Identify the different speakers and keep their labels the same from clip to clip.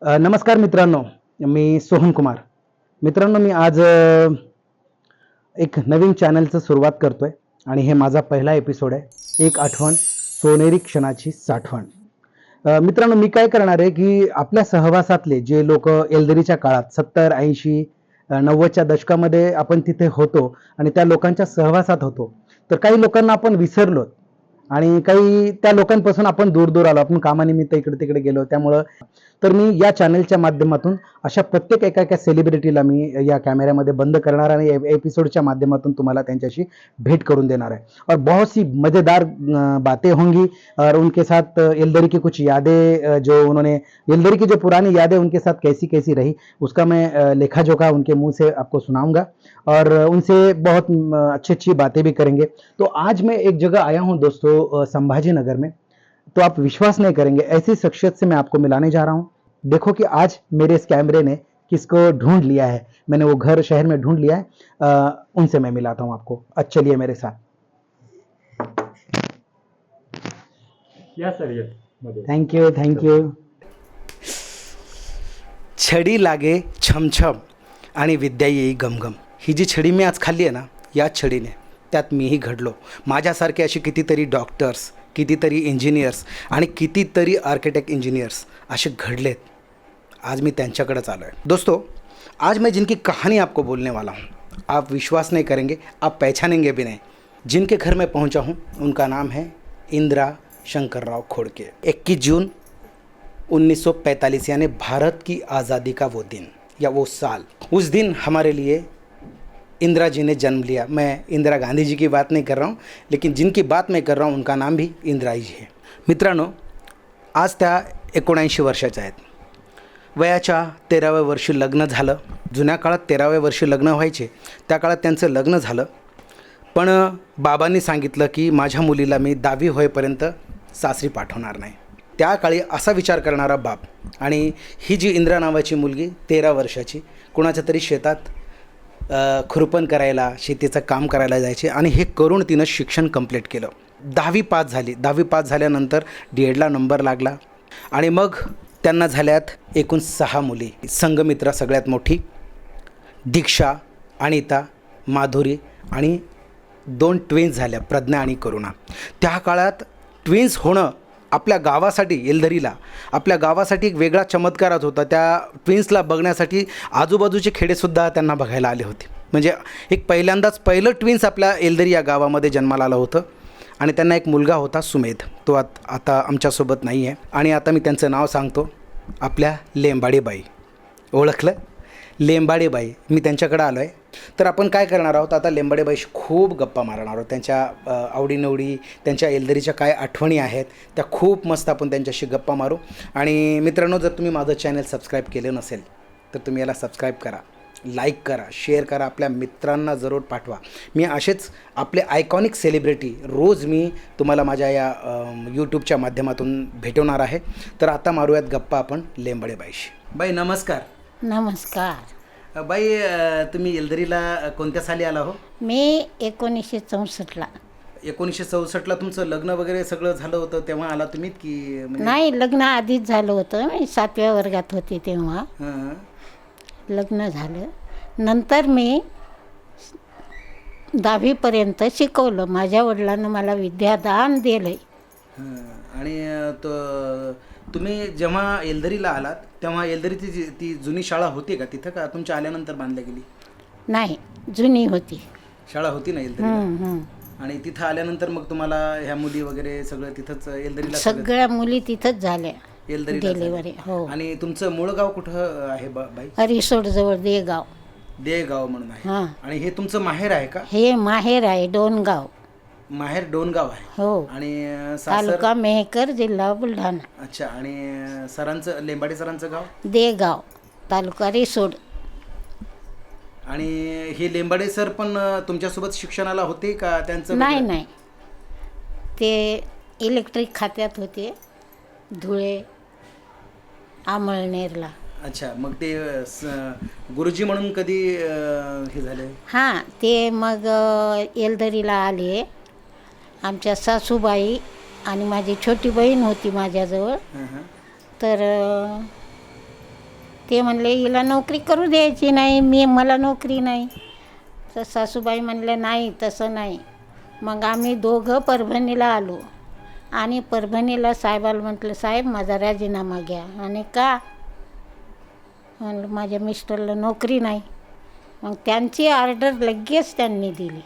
Speaker 1: नमस्कार मित्रांनो, मी सोहम कुमार. मित्रांनो, मी आज एक नवीन चॅनलचं सुरुवात करतोय आणि हे माझा पहिला एपिसोड आहे. एक आठवण, सोनेरी क्षणाची साठवण. मित्रांनो, मी काय करणार आहे की आपल्या सहवासातले जे लोक एल्दरीच्या काळात 70, 80, 90च्या दशकामध्ये आपण तिथे होतो आणि त्या लोकांच्या सहवासात होतो, तर काही लोकांना आपण विसरलो आणि काही त्या लोकांपासून आपण दूर दूर आलो. आपण कामानिमित्त इकडे तिकडे गेलो. त्यामुळं तर मी या चॅनलच्या माध्यमातून अशा प्रत्येक एका सेलिब्रिटीला मी या कॅमेऱ्यामध्ये बंद करणार आणि एपिसोडच्या माध्यमातून तुम्हाला त्यांच्याशी भेट करून देणार है और बहुत सी मज़ेदार बातें होंगी और उनके साथ एल्दरी की कुछ यादें जो उन्होंने एल्दरी की जो पुरानी यादें उनके साथ कैसी कैसी रही उसका मैं लेखा जोखा उनके मुंह से आपको सुनाऊंगा और उनसे बहुत अच्छी अच्छी बातें भी करेंगे. तो आज मैं एक जगह आया हूँ दोस्तों, संभाजी नगर में. तो आप विश्वास नहीं करेंगे, ऐसी शख्सियत से मैं आपको मिलाने जा रहा हूँ. देखो कि आज मेरे इस कैमरे ने किसको ढूंढ लिया है. मैंने वो घर शहर में ढूंढ लिया है. उनसे मैं मिलाता हूँ आपको. आज चलिए मेरे साथ.
Speaker 2: या सर ये मध्ये
Speaker 1: थँक यू.
Speaker 3: छडी लागे छमछम आणि विद्या येई गमगम. ही जी छडी मी आज खाल्ली आहे ना, याच छडीने त्यात मीही घडलो. माझ्यासारखे असे कितीतरी डॉक्टर्स, कितीतरी इंजिनियर्स आणि कितीतरी आर्किटेक्ट इंजीनियर्स असे घडलेत. आज मी त्यांच्याकडेच आलो है. दोस्तों, आज मैं जिनकी कहानी आपको बोलने वाला हूँ, आप विश्वास नहीं करेंगे, आप पहचानेंगे भी नहीं. जिनके घर में पहुँचा हूँ उनका नाम है इंदिरा शंकरराव खोड़के. 21 जून 1945 यानी भारत की आज़ादी का वो दिन या वो साल. उस दिन हमारे लिए इंदिरा जी ने जन्म लिया. मैं इंदिरा गांधी जी की बात नहीं कर रहा हूँ, लेकिन जिनकी बात मैं कर रहा हूँ उनका नाम भी इंदिरा जी है. मित्रांनो, आज त्या 79 वर्षाच्या आहेत. वयाच्या 13व्या वर्षी लग्न झालं. जुन्या काळात 13व्या वर्षी लग्न व्हायचे, त्या काळात त्यांचं लग्न झालं. पण बाबांनी सांगितलं की माझ्या मुलीला मी 10वी होईपर्यंत सासरी पाठवणार नाही. त्या काळी असा विचार करणारा बाप. आणि ही जी इंदिरा नावाची मुलगी 13 वर्षाची कुणाच्या तरी शेतात खुरपण करायला, शेतीचं काम करायला जायचे आणि हे करून तिनं शिक्षण कंप्लीट केलं. 10वी पास झाली. 10वी पास झाल्यानंतर D.Edला नंबर लागला आणि मग त्यांना झाल्यात एकूण 6 मुली. संघमित्रा सगळ्यात मोठी, दीक्षा, अनिता, माधुरी आणि 2 ट्विन्स झाल्या, प्रज्ञा आणि करुणा. त्या काळात ट्विन्स होणं आपल्या गावासाठी, एल्दरीला आपल्या गावासाठी एक वेगळा चमत्कारच होता. त्या ट्विन्सला बघण्यासाठी आजूबाजूचे खेडेसुद्धा त्यांना बघायला आले होते. म्हणजे एक पहिलं ट्विन्स आपल्या एल्दरी या गावामध्ये जन्माला आलं होतं आणि त्यांना एक मुलगा होता सुमेध. तो आता आमच्यासोबत नाही आहे. आणि आता मी त्यांचं नाव सांगतो, आपल्या लेंबाडेबाई. ओळखलं? लेंबाडेबाई. मी त्यांच्याकडे आलो आहे. तर आपण काय करणार आहोत, आता लेंबाडेबाईशी खूप गप्पा मारणार आहोत. त्यांच्या आवडीनिवडी, त्यांच्या एल्दरीच्या काय आठवणी आहेत त्या खूप मस्त आपण त्यांच्याशी गप्पा मारू. आणि मित्रांनो, जर तुम्ही माझं चॅनल सबस्क्राईब केलं नसेल तर तुम्ही याला सबस्क्राईब करा, लाईक करा, शेअर करा, आपल्या मित्रांना जरूर पाठवा. मी असेच आपले आयकॉनिक सेलिब्रिटी रोज मी तुम्हाला माझ्या या यूट्यूबच्या माध्यमातून भेटवणार आहे. तर आता मारूयात गप्पा आपण लेंबाडेबाईशी. बाई नमस्कार.
Speaker 4: नमस्कार.
Speaker 3: बाई, तुम्ही एल्दरीला कोणत्या साली आला हो?
Speaker 4: मी 1964ला.
Speaker 3: 1964ला तुमचं लग्न वगैरे सगळं झालं होतं तेव्हा आला तुम्ही की म्हणजे?
Speaker 4: नाही, लग्न आधीच झालं होतं. मी 7व्या वर्गात होते तेव्हा
Speaker 3: हां.
Speaker 4: लग्न झालं. नंतर मी 10वीपर्यंत शिकवलं. माझ्या वडिलांना मला विद्यादान दिलं आहे.
Speaker 3: आणि तुम्ही जेव्हा एल्दरीला आलात तेव्हा एल्दरीची ती जुनी शाळा होती का तिथं, का तुमच्या आल्यानंतर बांधल्या गेली?
Speaker 4: नाही, जुनी होती.
Speaker 3: शाळा होती ना एल्दरीला. आणि तिथं आल्यानंतर मग तुम्हाला ह्या मुली वगैरे सगळं तिथंच एल्दरीला?
Speaker 4: सगळ्या मुली तिथंच झाल्या
Speaker 3: एल्दरीला
Speaker 4: डिलिव्हरी. हो.
Speaker 3: आणि तुमचं मूळ गाव कुठं आहे बाई?
Speaker 4: हरिसोडजवळ देगाव.
Speaker 3: देगाव म्हणून आहे.
Speaker 4: हां.
Speaker 3: आणि हे तुमचं माहेर आहे का?
Speaker 4: हे माहेर आहे, डोनगाव.
Speaker 3: माहेर डोनगाव आहे.
Speaker 4: हो.
Speaker 3: आणि सासर?
Speaker 4: तालुका मेहकर, जिल्हा बुलढाणा.
Speaker 3: अच्छा. आणि सरांचं, लेंबाडे सरांचं गाव?
Speaker 4: देगाव, तालुका रिसोड.
Speaker 3: आणि हे लेंबाडे सर पण तुमच्यासोबत शिक्षणाला होते का त्यांचं?
Speaker 4: नाही, ते इलेक्ट्रिक खात्यात होते, धुळे, अमळनेरला.
Speaker 3: अच्छा. मग ते गुरुजी म्हणून कधी हे झाले?
Speaker 4: हां, ते मग एल्दरीला आले. आमच्या सासूबाई आणि माझी छोटी बहीण होती माझ्याजवळ. तर ते म्हणले हिला नोकरी करू द्यायची नाही, मला नोकरी नाही. तर सासूबाई म्हणले नाही तसं नाही. मग आम्ही दोघं परभणीला आलो आणि परभणीला साहेबाला म्हटलं साहेब माझा राजीनामा घ्या. आणि का? म्हणलं माझ्या मिस्टरला नोकरी नाही. मग त्यांची ऑर्डर लगेच त्यांनी दिली,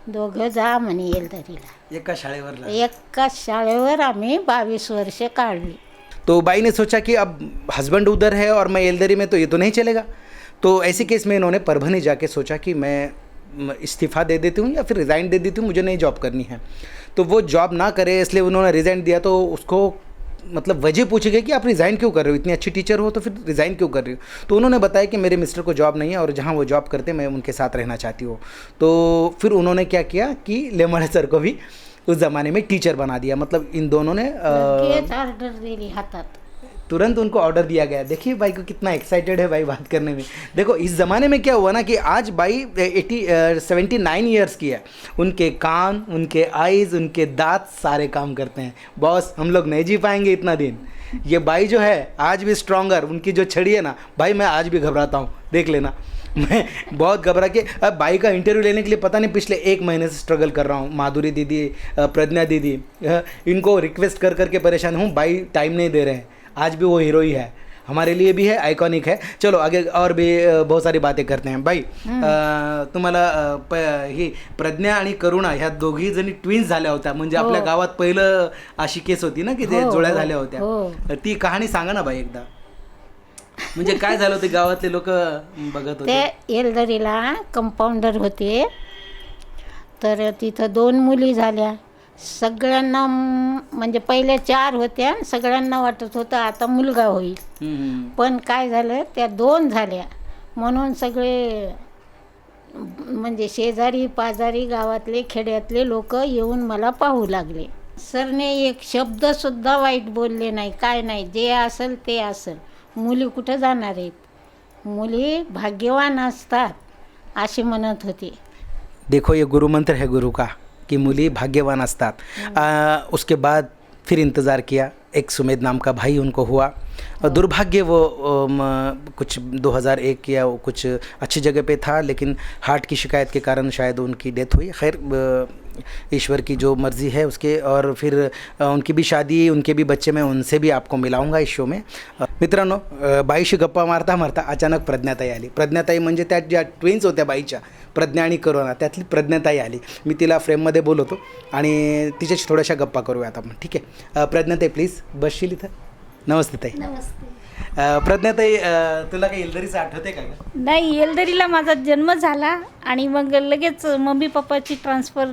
Speaker 4: दोघं जा म्हणे येलदरीला.
Speaker 3: एका शाळेवर
Speaker 4: एकाच शाळेवर आम्ही 22 वर्ष काढली.
Speaker 3: तो बाई ने सोचा कि अब हस्बैंड उधर है और मैं येलदरी में, तो ये तो नहीं चलेगा. तो ऐसे केस में इन्होंने परभनी जाके सोचा कि मैं इस्तीफ़ा दे देती हूँ या फिर रिज़ाइन दे देती हूँ, मुझे नई जॉब करनी है. तो वो जॉब ना करे इसलिए उन्होंने रिज़ाइन दिया. तो उसको मतलब वजह पूछी गई कि आप रिज़ाइन क्यों कर रहे हो, इतनी अच्छी टीचर हो तो फिर रिज़ाइन क्यों कर रही हो. तो उन्होंने बताया कि मेरे मिस्टर को जॉब नहीं है और जहाँ वो जॉब करते मैं उनके साथ रहना चाहती हूँ. तो फिर उन्होंने क्या किया कि लेमड़े सर को भी उस ज़माने में टीचर बना दिया. मतलब इन दोनों ने
Speaker 4: लगेच ऑर्डर दिली हातात.
Speaker 3: तुरंत उनको ऑर्डर दिया गया. देखिए भाई को कितना एक्साइटेड है भाई बात करने में. देखो इस ज़माने में क्या हुआ ना कि आज भाई 79 ईयर्स की है. उनके कान, उनके आइज़, उनके दांत सारे काम करते हैं. बॉस हम लोग नहीं जी पाएंगे इतना दिन. ये बाई जो है आज भी स्ट्रॉन्गर, उनकी जो छड़ी है ना भाई, मैं आज भी घबराता हूँ, देख लेना. मैं बहुत घबरा के अब बाई का इंटरव्यू लेने के लिए पता नहीं पिछले 1 महीने से स्ट्रगल कर रहा हूँ. माधुरी दीदी, प्रज्ञा दीदी, इनको रिक्वेस्ट कर करके परेशान हूँ. बाई टाइम नहीं दे रहे हैं. आज भी वो हीरो ही है, हमारे लिए भी है, आइकॉनिक है. चलो आगे और भी बहुत सारी बातें करते हैं. बाई तुम्हाला ही प्रज्ञा आणि करुणा ह्या दोघी जणी ट्विन्स झाल्या होत्या. म्हणजे आपल्या गावात पहिलं अशी केस होती ना की ते जोड्या झाल्या होत्या. ती कहाणी सांगा ना बाई एकदा. म्हणजे काय झालं होतं, गावातले लोक बघत होते.
Speaker 4: ते येलदरीला कंपाऊंडर होते, तर तिथं 2 मुली झाल्या. सगळ्यांना म्हणजे पहिले 4 होत्या, सगळ्यांना वाटत होतं आता मुलगा होईल. पण काय झालं, त्या 2 झाल्या म्हणून सगळे म्हणजे शेजारी पाजारी गावातले खेड्यातले लोक येऊन मला पाहू लागले. सरने एक शब्दसुद्धा वाईट बोलले नाही, काय नाही, जे असेल ते असेल. मुली कुठं जाणार आहेत, मुली भाग्यवान असतात असे म्हणत होते.
Speaker 3: देखो ये गुरु मंत्र है गुरु का कि मुली भाग्यवान असतात. उसके बाद फिर इंतज़ार किया. एक सुमेध नाम का भाई उनको हुआ. दुर्भाग्य वो कुछ 2001 या कुछ अच्छी जगह पे था, लेकिन हार्ट की शिकायत के कारण शायद उनकी डेथ हुई. खैर ईश्वर की जो मर्ज़ी है उसके. और फिर उनकी भी शादी, उनके भी बच्चे, मैं उनसे भी आपको मिलाऊंगा इस शो में. मित्रांनो, बाईशी गप्पा मारता मारता अचानक प्रज्ञाताई आली. प्रज्ञाताई म्हणजे त्या ज्या ट्विन्स होत्या बाईच्या, प्रज्ञा आणि करुणा, त्यातली प्रज्ञाताई आली. मी तिला फ्रेममध्ये बोलवतो आणि तिच्याशी थोड्याशा गप्पा करूयात आपण, ठीक आहे. प्रज्ञाताई प्लीज बसशील इथं. नमस्ते ताई.
Speaker 5: नमस्ते.
Speaker 3: प्रज्ञाताई, तुला काही येलदरीचं आठवते का गं?
Speaker 5: नाही, येलदरीला माझा जन्म झाला आणि मग लगेच मम्मी पप्पाची ट्रान्सफर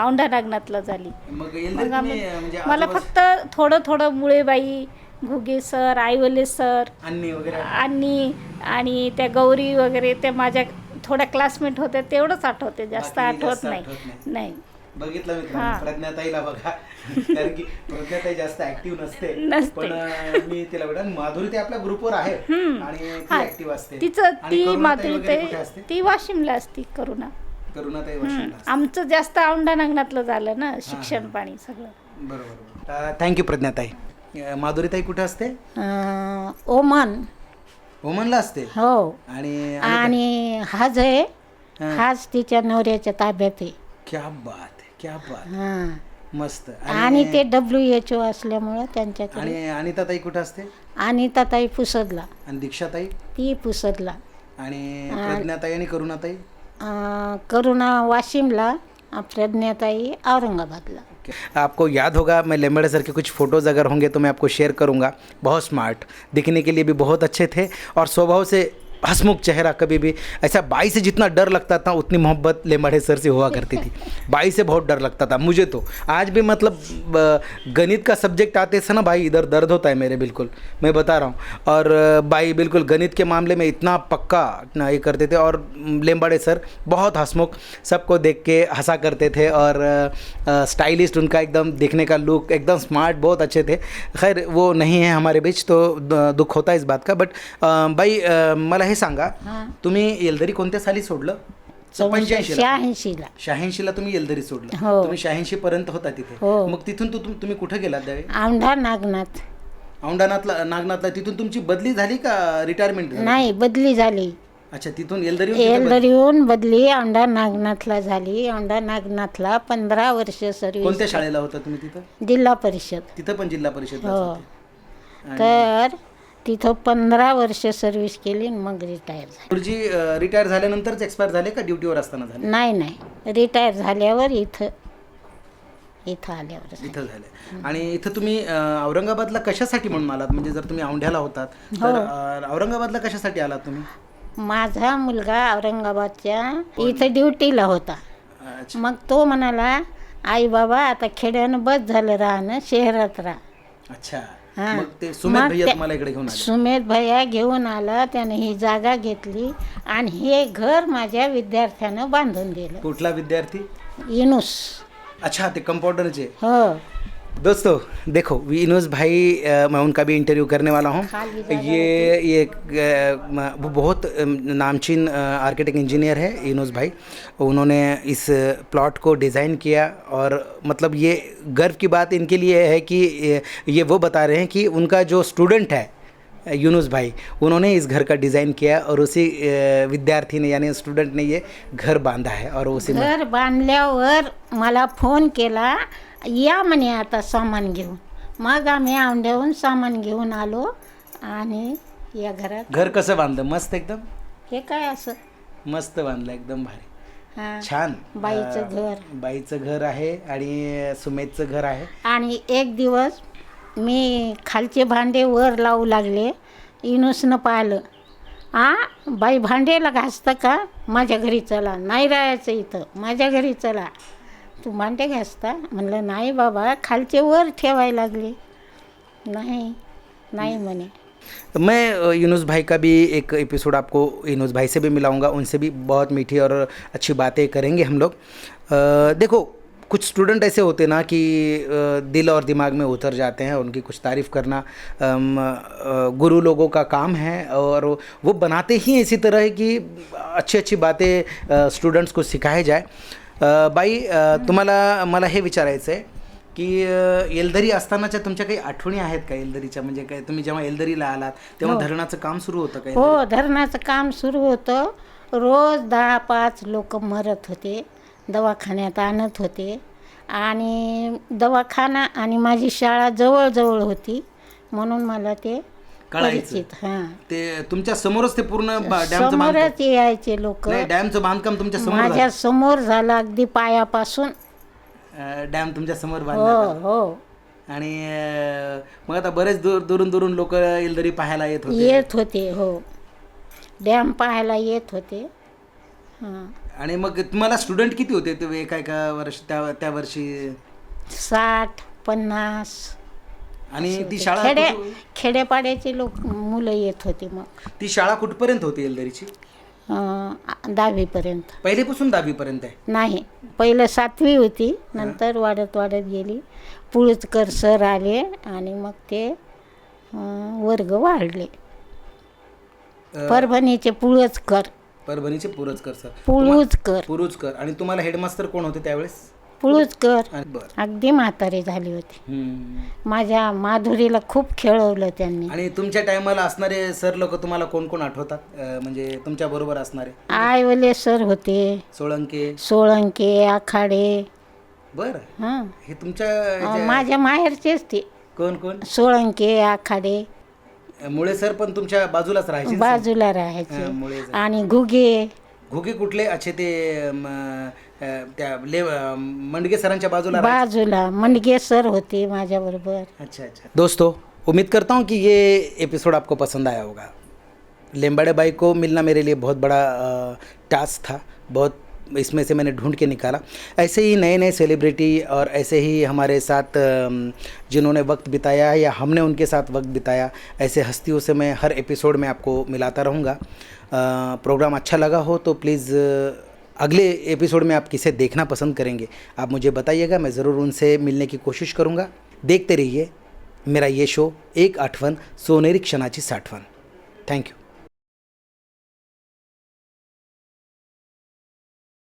Speaker 5: औंढा नागनाथला झाली.
Speaker 3: मग
Speaker 5: मग आम्ही-
Speaker 3: म्हणजे
Speaker 5: मला फक्त थोडं थोडं मुळेबाई, घुगे सर, आईवले सर,
Speaker 3: अन्नी वगैरे
Speaker 5: आणि आणि त्या गौरी वगैरे त्या माझ्या थोड्या क्लासमेट होत्या तेवढंच आठवते, जास्त
Speaker 3: बाकी
Speaker 5: आठवत
Speaker 3: जास्त
Speaker 5: नाही.
Speaker 3: आठवत
Speaker 5: नाही
Speaker 3: बघितलं
Speaker 5: हां.
Speaker 3: मित्रांनो, प्रज्ञाताईला बघा. कारण की प्रज्ञाताई जास्त ऍक्टिव्ह नसते.
Speaker 5: नसते.
Speaker 3: पण मी तिला बघा, माधुरी ते आपल्या ग्रुपवर आहे आणि ती
Speaker 5: हा.
Speaker 3: ऍक्टिव्ह असते.
Speaker 5: तिचं
Speaker 3: आणि
Speaker 5: ती
Speaker 3: करुणाताई वगैरे कुठे
Speaker 5: माधुरी
Speaker 3: असते?
Speaker 5: ती वाशिमला असती.
Speaker 3: करुणाताई वाशिमला असते.
Speaker 5: आमचं जास्त औंढा नागनाथलं झालं ना शिक्षण पाणी सगळं.
Speaker 3: बरोबर. थँक्यू प्रज्ञाताई. माधुरीताई कुठे असते?
Speaker 4: ओमान.
Speaker 3: ओमनला असते.
Speaker 4: हो.
Speaker 3: आणि
Speaker 4: हाज आहे, हाच तिच्या नवऱ्याच्या ताब्यात आहे.
Speaker 3: क्या बात आहे, क्या बात.
Speaker 4: हां.
Speaker 3: मस्त.
Speaker 4: आणि ते WHO असल्यामुळं त्यांच्याकडे.
Speaker 3: आणि अनिताताई कुठे असते?
Speaker 4: अनिताताई पुसदला,
Speaker 3: आणि दीक्षाताई
Speaker 4: ती पुसदला.
Speaker 3: आणि प्रज्ञाताई आणि करुणाताई?
Speaker 4: करुणा वाशिमला, प्रज्ञाताई औरंगाबादला.
Speaker 3: आपको याद होगा, मैं लेमड़े सर के कुछ फ़ोटोज़ अगर होंगे तो मैं आपको शेयर करूंगा. बहुत स्मार्ट, दिखने के लिए भी बहुत अच्छे थे और स्वभाव से हंसमुख चेहरा. कभी भी ऐसा बाई से जितना डर लगता था उतनी मोहब्बत लेमड़े सर से हुआ करती थी. बाई से बहुत डर लगता था मुझे. तो आज भी मतलब गणित का सब्जेक्ट आते थे ना भाई, इधर दर्द होता है मेरे, बिल्कुल मैं बता रहा हूँ. और बाई बिल्कुल गणित के मामले में इतना पक्का इतना ये करते थे. और लेमड़े सर बहुत हंसमुख, सबको देख के हंसा करते थे. और स्टाइलिस्ट उनका एकदम देखने का लुक, एकदम स्मार्ट, बहुत अच्छे थे. खैर वो नहीं है हमारे बीच तो दुःख होता है इस बात का. बट बाई मला हे सांगा, तुम्ही येलदरी कोणत्या साली सोडलं?
Speaker 4: 86ला.
Speaker 3: 86ला तुम्ही येलदरी सोडलं.
Speaker 4: हो.
Speaker 3: तुम्ही 86 पर्यंत होता तिथे.
Speaker 4: हो.
Speaker 3: मग तिथून तुम्ही कुठे गेलात त्यावेळी?
Speaker 4: औंढा नागनाथ.
Speaker 3: औंढा नागनाथला तिथून तुमची बदली झाली का रिटायरमेंट झाली?
Speaker 4: नाही, बदली झाली.
Speaker 3: अच्छा, तिथून येलदरी येऊन तिथं
Speaker 4: येलदरीहून बदली औंढा नागनाथला झाली. औंढा नागनाथला 15 वर्ष सर्व्हिस.
Speaker 3: कोणत्या शाळेला होता तुम्ही तिथं?
Speaker 4: जिल्हा परिषद.
Speaker 3: तिथं पण जिल्हा परिषद
Speaker 4: हो. तर तिथं 15 वर्ष सर्व्हिस केली आणि मग रिटायर झाली.
Speaker 3: गुरुजी रिटायर झाल्यानंतरच एक्सपायर झाले का ड्युटीवर असताना झाले?
Speaker 4: नाही, रिटायर झाल्यावर इथं आल्यावर झाली.
Speaker 3: इथं झाले. आणि इथं तुम्ही औरंगाबादला कशासाठी म्हणून आलात? म्हणजे जर तुम्ही औंढ्याला होतात तर औरंगाबादला कशासाठी आलात तुम्ही?
Speaker 4: माझा मुलगा औरंगाबादच्या इथं ड्युटीला होता.
Speaker 3: अच्छा.
Speaker 4: मग तो म्हणाला, आई बाबा आता खेड्यानं बस झालं राहणं, शहरात राहा.
Speaker 3: अच्छा.
Speaker 4: हां.
Speaker 3: मग ते सुमेध
Speaker 4: मग
Speaker 3: भैया
Speaker 4: ते-
Speaker 3: तुम्हाला इकडे घेऊन आले?
Speaker 4: सुमेध भैया घेऊन आला. त्याने ही जागा घेतली आणि हे घर माझ्या विद्यार्थ्यानं बांधून दिलं.
Speaker 3: कुठला विद्यार्थी?
Speaker 4: इनुस.
Speaker 3: अच्छा, ते कंपाउंडरचे.
Speaker 4: हो.
Speaker 3: दोस्तों देखो, विनोज भाई मैं उनका भी इंटरव्यू करने वाला हूँ.
Speaker 4: खाली जगह
Speaker 3: वो बहुत नामचीन आर्किटेक्ट इंजीनियर है विनोज भाई. उन्होंने इस प्लॉट को डिज़ाइन किया और मतलब ये गर्व की बात इनके लिए है कि ये वो बता रहे हैं कि उनका जो स्टूडेंट है यूनुस भाई, उन्होंने इस घर का डिज़ाइन किया और उसी विद्यार्थी ने यानी स्टूडेंट ने ये घर बांधा है और उसी में
Speaker 4: घर बांधल्यावर मला फोन केला, या म्हणे आता सामान घेऊन. मग आम्ही औंढ्याहून सामान घेऊन आलो आणि या घरात.
Speaker 3: घर कसं बांधलं? मस्त, एकदम
Speaker 4: हे काय असं.
Speaker 3: मस्त बांधलं, एकदम भारी,
Speaker 4: हां.
Speaker 3: छान.
Speaker 4: बाईचं घर.
Speaker 3: बाईचं घर आहे आणि सुमेधचं घर आहे.
Speaker 4: आणि एक दिवस मी खालचे भांडे वर लावू लागले. इनुसनं पाहिलं, बाई भांडेला घासतं का? माझ्या घरी चला. नाही राहायचं इथं, माझ्या घरी चला. तू भांडे घासता? म्हणलं नाही बाबा, खालचे वर ठेवायला लागले. नाही म्हणे.
Speaker 3: मैं यूनुस भाई का भी एक एपिसोड आपको यूनुस भाई से भी मिलाऊंगा, उनसे भी बहुत मीठी और अच्छी बातें करेंगे हम लोग. देखो, कुछ स्टूडेंट ऐसे होते ना कि दिल और दिमाग में उतर जाते हैं. उनकी कुछ तारीफ़ करना गुरु लोगों का काम है और वो बनाते ही इसी तरह है कि अच्छी अच्छी बातें स्टूडेंट्स को सिखाए जाए. बाई, तुम्हाला मला हे विचारायचं आहे की येलदरी असतानाच्या तुमच्या काही आठवणी आहेत का येलदरीच्या? म्हणजे काय तुम्ही जेव्हा येलदरीला आलात तेव्हा धरणाचं काम सुरू होतं का?
Speaker 4: हो, धरणाचं काम सुरू होतं. रोज 10-5 लोक मरत होते. दवाखान्यात आणत होते आणि दवाखाना आणि माझी शाळा जवळजवळ होती म्हणून मला ते परिचित. हां,
Speaker 3: ते तुमच्या समोरच ते पूर्ण डॅमचं बांधकाम?
Speaker 4: समोरच यायचे लोक.
Speaker 3: नाही, डॅमचं बांधकाम तुमच्या समोर
Speaker 4: माझ्या समोर झालं, अगदी पायापासून.
Speaker 3: डॅम तुमच्या समोर
Speaker 4: हो
Speaker 3: बांधला.
Speaker 4: हो.
Speaker 3: आणि मग आता बरेच दुरून लोक येलदरी पाहायला येत होते.
Speaker 4: हो, डॅम पाहायला येत होते. हां.
Speaker 3: आणि मग तुम्हाला स्टुडंट किती होते ते एका वर्ष त्या वर्षी?
Speaker 4: 60-50.
Speaker 3: आणि ती शाळा
Speaker 4: खेडेपाड्याचे मुलं येत होते. मग
Speaker 3: ती शाळा कुठपर्यंत होती येलदरीची?
Speaker 4: 10वी पर्यंत.
Speaker 3: पहिलेपासून 10वी पर्यंत आहे?
Speaker 4: नाही, पहिलं 7वी होती, नंतर वाढत गेली. पुळुचकर सर आले आणि मग ते वर्ग वाढले. परभणीचे पुळुचकर.
Speaker 3: परभणीचे पुरस्कर सर.
Speaker 4: पुळुचकर.
Speaker 3: आणि तुम्हाला हेडमास्टर कोण होते त्यावेळेस?
Speaker 4: पुळुचकर.
Speaker 3: बरं.
Speaker 4: अगदी म्हातारी झाली होती. माझ्या माधुरीला खूप खेळवलं त्यांनी.
Speaker 3: आणि तुमच्या टायमाला असणारे सर लोक तुम्हाला कोण कोण आठवतात? म्हणजे तुमच्या बरोबर असणारे?
Speaker 4: आयवले सर होते. सोळंके, आखाडे.
Speaker 3: बरं.
Speaker 4: हां,
Speaker 3: हे तुमच्या
Speaker 4: माझ्या माहेरचेच ते.
Speaker 3: कोण?
Speaker 4: सोळंके, आखाडे.
Speaker 3: मुळे सर पण तुमच्या बाजूलाच राहायचे?
Speaker 4: बाजूला राहायचे.
Speaker 3: मुळे सर.
Speaker 4: आणि घुगे
Speaker 3: कुठले? अच्छे ते त्या मंडगे सरांच्या बाजूला
Speaker 4: मंडगे सर होते माझ्या बरोबर.
Speaker 3: अच्छा. दोस्तों, उम्मीद करता हूँ कि ये एपिसोड आपको पसंद आया होगा. लेम्बाड़े भाई को मिलना मेरे लिए बहुत बड़ा टास्क था. बहुत इसमें से मैंने ढूंढ के निकाला. ऐसे ही नए नए सेलिब्रिटी और ऐसे ही हमारे साथ जिन्होंने वक्त बिताया या हमने उनके साथ वक्त बिताया, ऐसे हस्तियों से मैं हर एपिसोड में आपको मिलाता रहूँगा. प्रोग्राम अच्छा लगा हो तो प्लीज़ अगले एपिसोड में आप किसे देखना पसंद करेंगे आप मुझे बताइएगा. मैं ज़रूर उनसे मिलने की कोशिश करूँगा. देखते रहिए मेरा ये शो एक आठवण सोनेरी क्षणाची साठवण. थँक्यू.